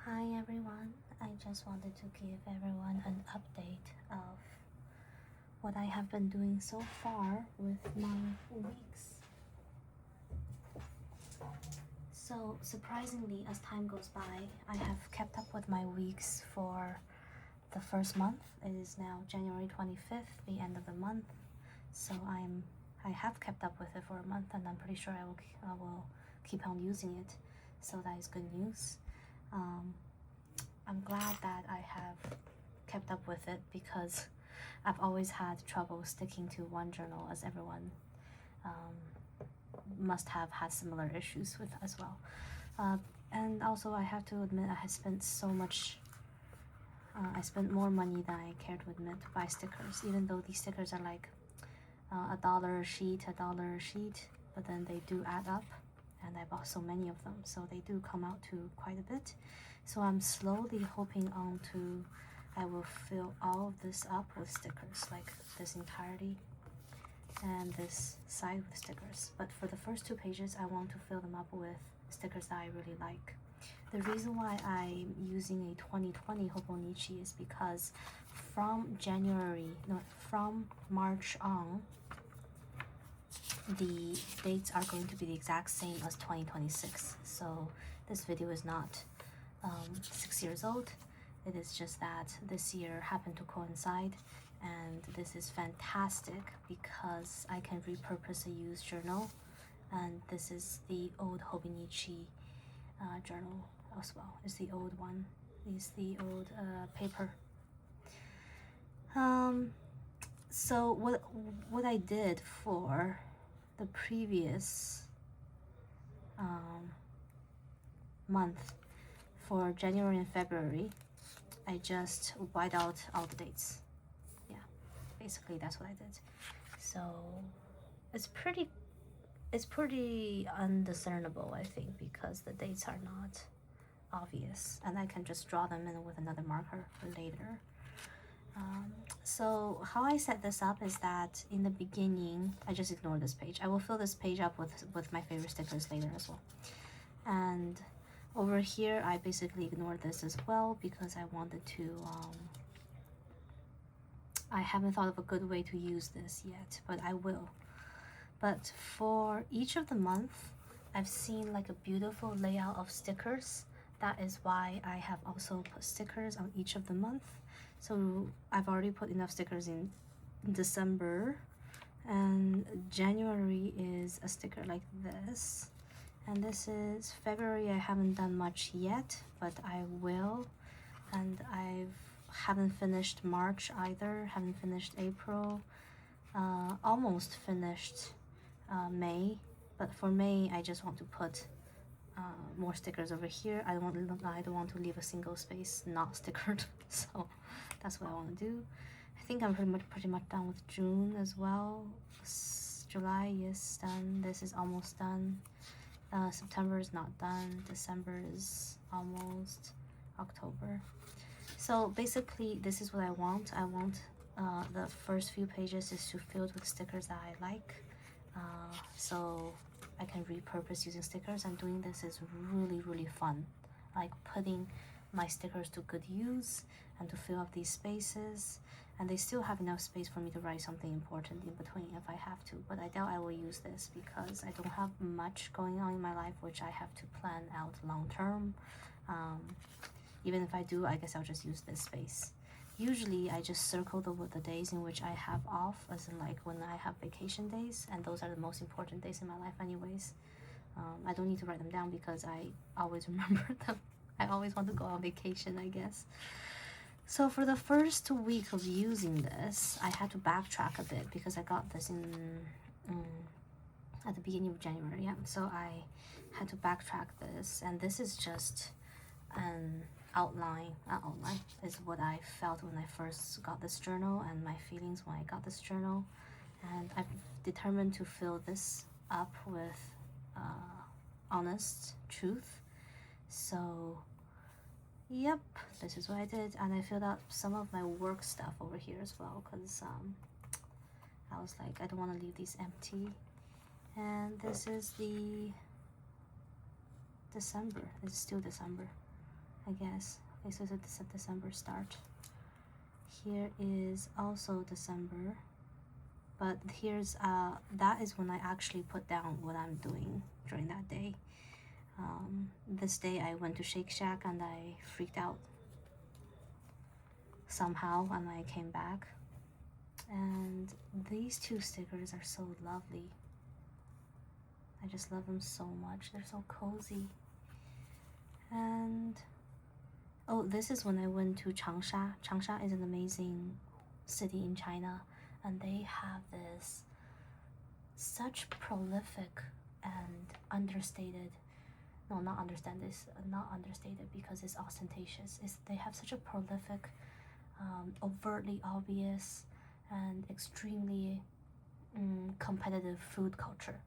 Hi everyone, I just wanted to give everyone an update of what I have been doing so far with my weeks. So surprisingly, as time goes by, I have kept up with my weeks for the first month. It is now January 25th, the end of the month. So I have kept up with it for a month, and I'm pretty sure I will keep on using it. So that is good news. I'm glad that I have kept up with it because I've always had trouble sticking to one journal, as everyone must have had similar issues with as well. And also I have to admit I have spent so much I spent more money than I care to admit to buy stickers, even though these stickers are like $1 a sheet, but then they do add up, and I bought so many of them, so they do come out to quite a bit. So I'm slowly hoping I will fill all of this up with stickers, like this entirety and this side with stickers. But for the first 2 pages, I want to fill them up with stickers that I really like. The reason why I'm using a 2020 Hobonichi is because from March on, the dates are going to be the exact same as 2026. So this video is not 6 years old. It is just that this year happened to coincide, and this is fantastic because I can repurpose a used journal, and this is the old Hobonichi journal as well. It's the old one. It's the old paper. So what I did for the previous month, for January and February, I just white out all the dates. Yeah, basically that's what I did. So it's pretty undiscernible, I think, because the dates are not obvious, and I can just draw them in with another marker later. So how I set this up is that in the beginning, I just ignore this page. I will fill this page up with my favorite stickers later as well. And over here, I basically ignored this as well because I wanted to, I haven't thought of a good way to use this yet, but I will. But for each of the month, I've seen like a beautiful layout of stickers. That is why I have also put stickers on each of the month. So I've already put enough stickers in December, and January is a sticker like this. And this is February. I haven't done much yet, but I will. And I haven't finished March either, haven't finished April, almost finished May. But for May, I just want to put more stickers over here. I don't want to leave a single space not stickered, so that's what I want to do. I think I'm pretty much done with June as well. July is done. This is almost done. September is not done. December is almost. October. So basically, this is what I want. I want the first few pages is to filled with stickers that I like. So I can repurpose using stickers, and doing this is really fun. Like putting my stickers to good use and to fill up these spaces, and they still have enough space for me to write something important in between if I have to, but I doubt I will use this because I don't have much going on in my life which I have to plan out long term. Even if I do, I guess I'll just use this space. Usually I just circle the days in which I have off, as in like when I have vacation days, and those are the most important days in my life anyways. I don't need to write them down because I always remember them. I always want to go on vacation, I guess. So for the first week of using this, I had to backtrack a bit because I got this in at the beginning of January. Yeah, so I had to backtrack this, and this is just an outline is what I felt when I first got this journal and my feelings when I got this journal, and I've determined to fill this up with honest truth. So yep, this is what I did, and I filled out some of my work stuff over here as well because I was like, I don't want to leave these empty. And this is the December. It's still December. I guess. Okay, so it's a December start. Here is also December, but here's that is when I actually put down what I'm doing during that day. This day I went to Shake Shack and I freaked out somehow, and I came back. And these two stickers are so lovely. I just love them so much. They're so cozy. And oh, this is when I went to Changsha. Changsha is an amazing city in China, and they have this such prolific and understated, no, not understand this, not understated because it's ostentatious. They have such a prolific, overtly obvious, and extremely competitive food culture.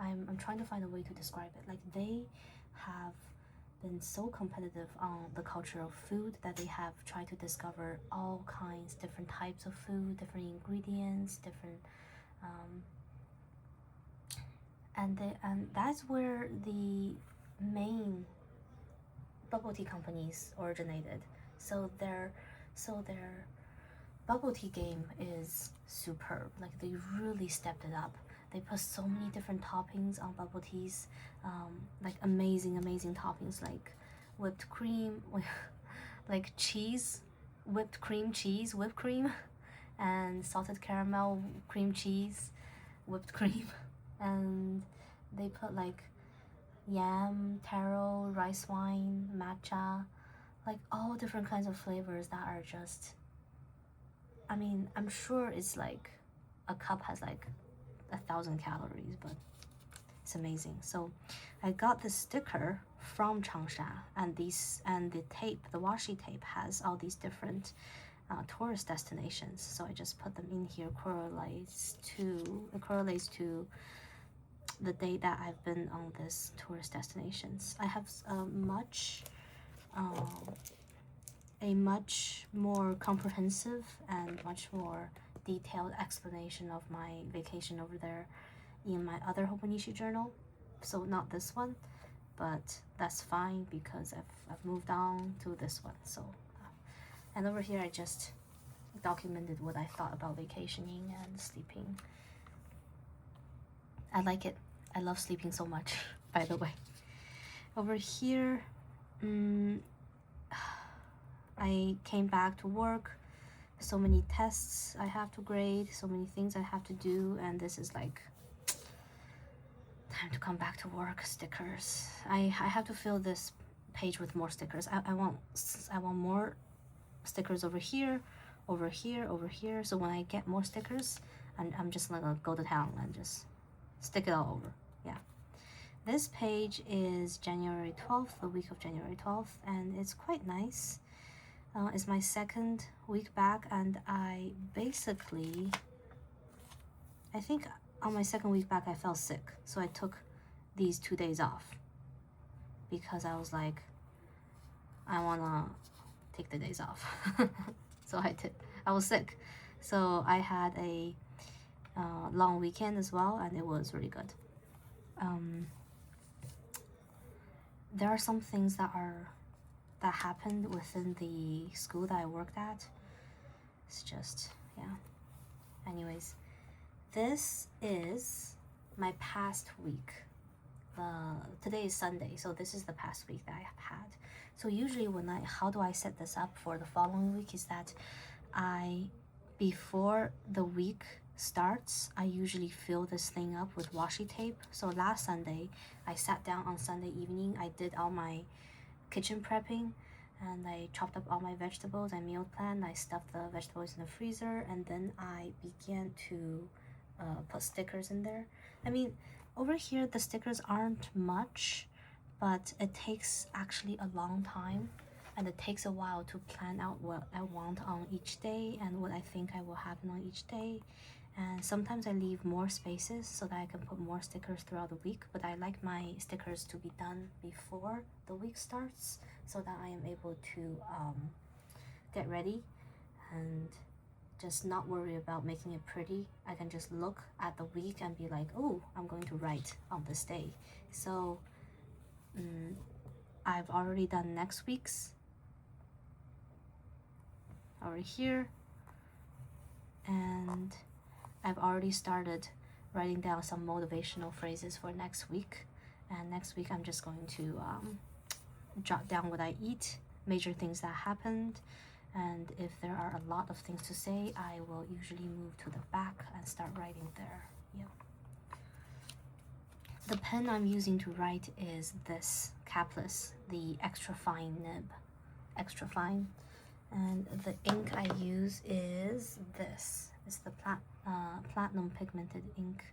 I'm trying to find a way to describe it. Like, they have been so competitive on the culture of food that they have tried to discover all kinds, different types of food, different ingredients, different and that's where the main bubble tea companies originated. So their bubble tea game is superb. Like, they really stepped it up. They put so many different toppings on bubble teas, like amazing toppings, like whipped cream, like cheese, whipped cream cheese, whipped cream, and salted caramel cream cheese, whipped cream, and they put like yam, taro, rice wine, matcha, like all different kinds of flavors that are just, I mean, I'm sure it's like a cup has like 1,000 calories, but it's amazing. So I got this sticker from Changsha, and the tape, the washi tape, has all these different tourist destinations. So I just put them in here. It correlates to the day that I've been on this tourist destinations. I have a much more comprehensive and much more detailed explanation of my vacation over there in my other Hobonichi journal. So not this one, but that's fine because I've moved on to this one. So and over here I just documented what I thought about vacationing and sleeping. I like it. I love sleeping so much, by the way. Over here, I came back to work. So many tests I have to grade, so many things I have to do, and this is like time to come back to work. Stickers. I have to fill this page with more stickers. I want more stickers over here, over here, over here. So when I get more stickers, I'm just gonna go to town and just stick it all over. Yeah. This page is January 12th, the week of January 12th, and it's quite nice. It's my second week back, and I think on my second week back I fell sick, so I took these 2 days off because I was like, I wanna take the days off. So I did. I was sick, so I had a long weekend as well, and it was really good. There are some things that happened within the school that I worked at. It's just, yeah. Anyways, this is my past week. Today is Sunday, so this is the past week that I have had. So usually how do I set this up for the following week is that before the week starts, I usually fill this thing up with washi tape. So last Sunday, I sat down on Sunday evening, I did all my kitchen prepping, and I chopped up all my vegetables, I meal planned, I stuffed the vegetables in the freezer, and then I began to put stickers in there. I mean, over here the stickers aren't much, but it takes actually a long time, and it takes a while to plan out what I want on each day and what I think I will happen on each day. And sometimes I leave more spaces so that I can put more stickers throughout the week, but I like my stickers to be done before the week starts so that I am able to get ready and just not worry about making it pretty. I can just look at the week and be like, oh, I'm going to write on this day. So I've already done next week's over here, and I've already started writing down some motivational phrases for next week. And next week I'm just going to jot down what I eat, major things that happened, and if there are a lot of things to say, I will usually move to the back and start writing there. Yep. The pen I'm using to write is this capless, the extra fine nib, extra fine. And the ink I use is this. It's the platinum pigmented ink.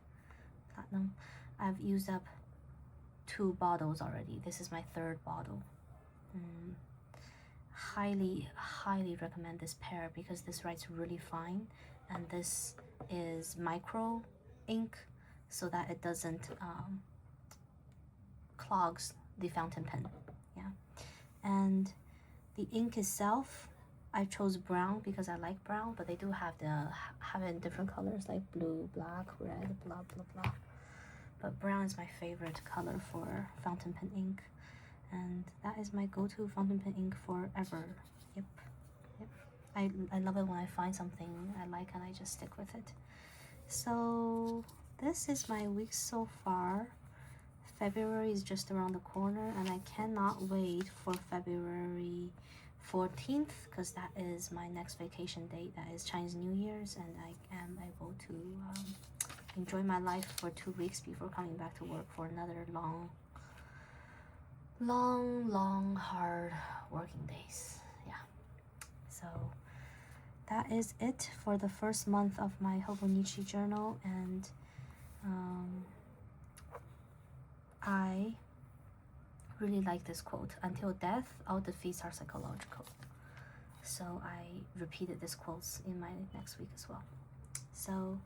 Platinum. I've used up 2 bottles already. This is my 3rd bottle. Highly recommend this pair because this writes really fine, and this is micro ink so that it doesn't clogs the fountain pen. Yeah. And the ink itself, I chose brown because I like brown, but they do have it in different colors like blue, black, red, blah blah blah. But brown is my favorite color for fountain pen ink, and that is my go-to fountain pen ink forever. Yep. I love it when I find something I like and I just stick with it. So this is my week so far. February is just around the corner, and I cannot wait for February 14th because that is my next vacation date. That is Chinese New Year's, and I am able to enjoy my life for 2 weeks before coming back to work for another long hard working days. Yeah, so that is it for the first month of my Hobonichi journal, and I really like this quote. Until death, all defeats are psychological. So I repeated this quotes in my next week as well. So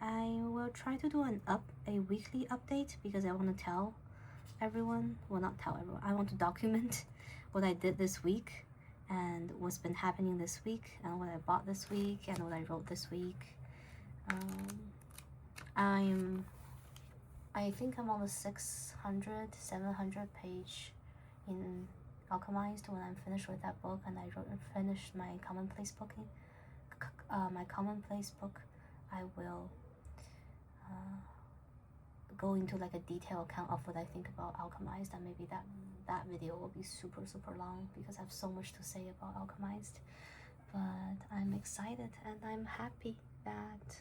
I will try to do a weekly update because I want to tell everyone, well, not tell everyone, I want to document what I did this week and what's been happening this week and what I bought this week and what I wrote this week. I think I'm on the 600, 700 page in Alchemized when I'm finished with that book, and I finished my commonplace book. I will go into like a detailed account of what I think about Alchemized, and maybe that video will be super long because I have so much to say about Alchemized. But I'm excited and I'm happy that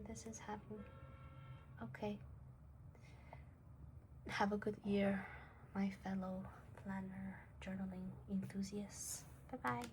this is happening. Okay. Have a good year, my fellow planner journaling enthusiasts. Bye-bye.